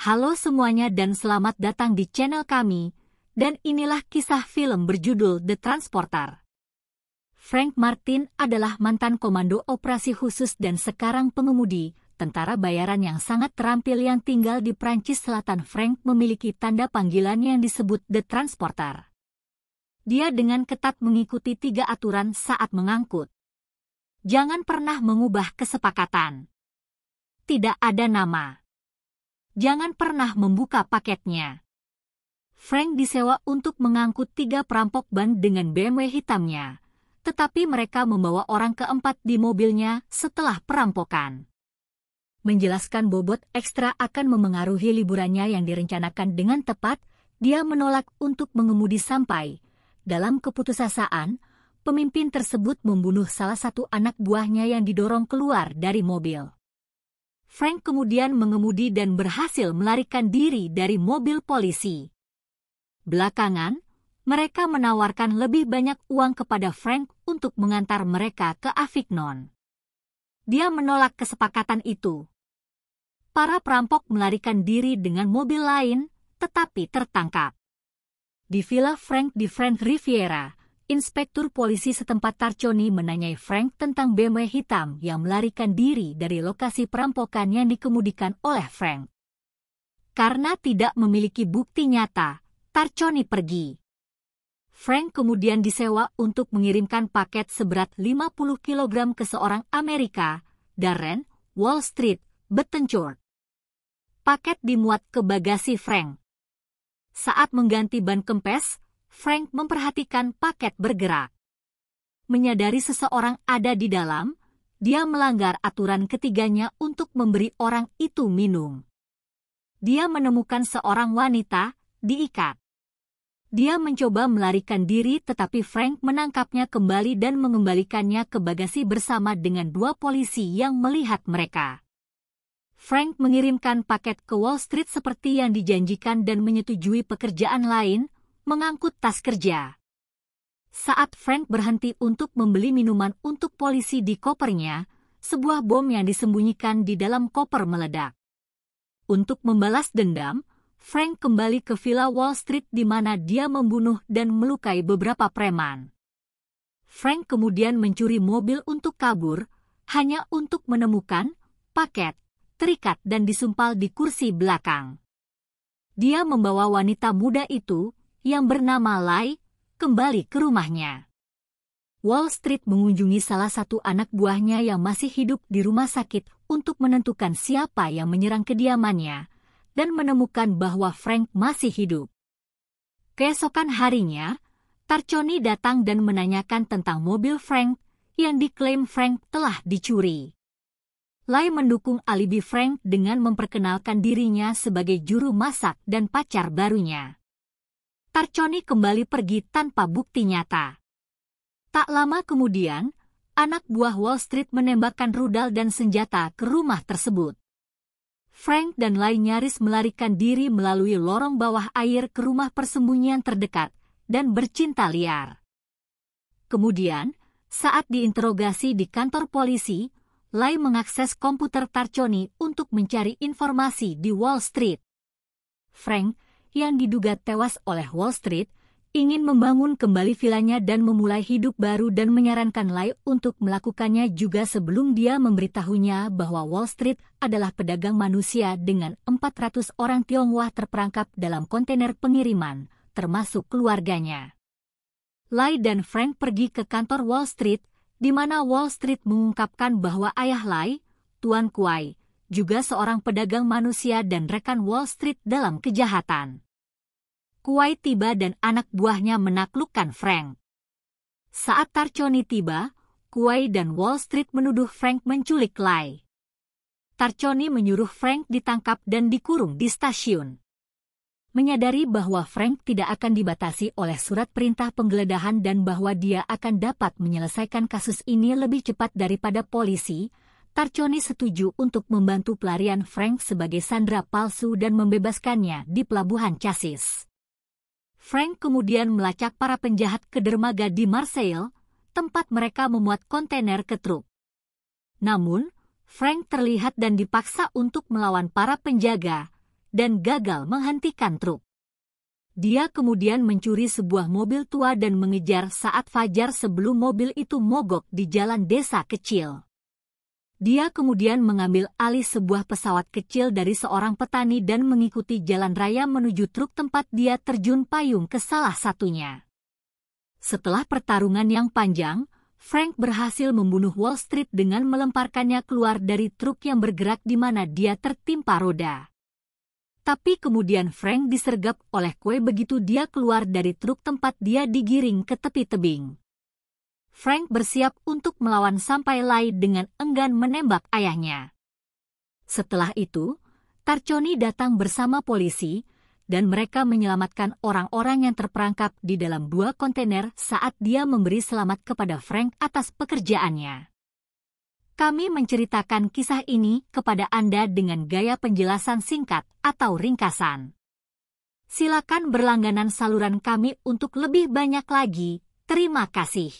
Halo semuanya dan selamat datang di channel kami, dan inilah kisah film berjudul The Transporter. Frank Martin adalah mantan komando operasi khusus dan sekarang pengemudi, tentara bayaran yang sangat terampil yang tinggal di Prancis Selatan. Frank memiliki tanda panggilan yang disebut The Transporter. Dia dengan ketat mengikuti 3 aturan saat mengangkut. Jangan pernah mengubah kesepakatan. Tidak ada nama. Jangan pernah membuka paketnya. Frank disewa untuk mengangkut 3 perampok ban dengan BMW hitamnya, tetapi mereka membawa orang keempat di mobilnya setelah perampokan. Menjelaskan bobot ekstra akan memengaruhi liburannya yang direncanakan dengan tepat, dia menolak untuk mengemudi sampai, dalam keputusasaan, pemimpin tersebut membunuh salah satu anak buahnya yang didorong keluar dari mobil. Frank kemudian mengemudi dan berhasil melarikan diri dari mobil polisi. Belakangan, mereka menawarkan lebih banyak uang kepada Frank untuk mengantar mereka ke Avignon. Dia menolak kesepakatan itu. Para perampok melarikan diri dengan mobil lain, tetapi tertangkap. Di villa Frank di Frank Riviera, Inspektur polisi setempat Tarconi menanyai Frank tentang BMW hitam yang melarikan diri dari lokasi perampokan yang dikemudikan oleh Frank. Karena tidak memiliki bukti nyata, Tarconi pergi. Frank kemudian disewa untuk mengirimkan paket seberat 50 kg ke seorang Amerika, Darren, Wall Street, Bettencourt. Paket dimuat ke bagasi Frank. Saat mengganti ban kempes, Frank memperhatikan paket bergerak. Menyadari seseorang ada di dalam, dia melanggar aturan ketiganya untuk memberi orang itu minum. Dia menemukan seorang wanita, diikat. Dia mencoba melarikan diri tetapi Frank menangkapnya kembali dan mengembalikannya ke bagasi bersama dengan 2 polisi yang melihat mereka. Frank mengirimkan paket ke Wall Street seperti yang dijanjikan dan menyetujui pekerjaan lain, mengangkut tas kerja. Saat Frank berhenti untuk membeli minuman untuk polisi di kopernya, sebuah bom yang disembunyikan di dalam koper meledak. Untuk membalas dendam, Frank kembali ke Villa Wall Street di mana dia membunuh dan melukai beberapa preman. Frank kemudian mencuri mobil untuk kabur, hanya untuk menemukan paket terikat dan disumpal di kursi belakang. Dia membawa wanita muda itu, yang bernama Lai, kembali ke rumahnya. Wall Street mengunjungi salah satu anak buahnya yang masih hidup di rumah sakit untuk menentukan siapa yang menyerang kediamannya, dan menemukan bahwa Frank masih hidup. Keesokan harinya, Tarconi datang dan menanyakan tentang mobil Frank, yang diklaim Frank telah dicuri. Lai mendukung alibi Frank dengan memperkenalkan dirinya sebagai juru masak dan pacar barunya. Tarconi kembali pergi tanpa bukti nyata. Tak lama kemudian, anak buah Wall Street menembakkan rudal dan senjata ke rumah tersebut. Frank dan Lai nyaris melarikan diri melalui lorong bawah air ke rumah persembunyian terdekat dan bercinta liar. Kemudian, saat diinterogasi di kantor polisi, Lai mengakses komputer Tarconi untuk mencari informasi di Wall Street. Frank, yang diduga tewas oleh Wall Street, ingin membangun kembali vilanya dan memulai hidup baru dan menyarankan Lai untuk melakukannya juga sebelum dia memberitahunya bahwa Wall Street adalah pedagang manusia dengan 400 orang Tionghoa terperangkap dalam kontainer pengiriman, termasuk keluarganya. Lai dan Frank pergi ke kantor Wall Street, di mana Wall Street mengungkapkan bahwa ayah Lai, Tuan Kuai, juga seorang pedagang manusia dan rekan Wall Street dalam kejahatan. Kuai tiba dan anak buahnya menaklukkan Frank. Saat Tarconi tiba, Kuai dan Wall Street menuduh Frank menculik Lai. Tarconi menyuruh Frank ditangkap dan dikurung di stasiun. Menyadari bahwa Frank tidak akan dibatasi oleh surat perintah penggeledahan dan bahwa dia akan dapat menyelesaikan kasus ini lebih cepat daripada polisi, Tarconi setuju untuk membantu pelarian Frank sebagai sandera palsu dan membebaskannya di pelabuhan Cassis. Frank kemudian melacak para penjahat ke dermaga di Marseille, tempat mereka memuat kontainer ke truk. Namun, Frank terlihat dan dipaksa untuk melawan para penjaga, dan gagal menghentikan truk. Dia kemudian mencuri sebuah mobil tua dan mengejar saat fajar sebelum mobil itu mogok di jalan desa kecil. Dia kemudian mengambil alih sebuah pesawat kecil dari seorang petani dan mengikuti jalan raya menuju truk tempat dia terjun payung ke salah satunya. Setelah pertarungan yang panjang, Frank berhasil membunuh Wall Street dengan melemparkannya keluar dari truk yang bergerak di mana dia tertimpa roda. Tapi kemudian Frank disergap oleh kue begitu dia keluar dari truk tempat dia digiring ke tepi tebing. Frank bersiap untuk melawan sampai Lai dengan enggan menembak ayahnya. Setelah itu, Tarconi datang bersama polisi, dan mereka menyelamatkan orang-orang yang terperangkap di dalam 2 kontainer saat dia memberi selamat kepada Frank atas pekerjaannya. Kami menceritakan kisah ini kepada Anda dengan gaya penjelasan singkat atau ringkasan. Silakan berlangganan saluran kami untuk lebih banyak lagi. Terima kasih.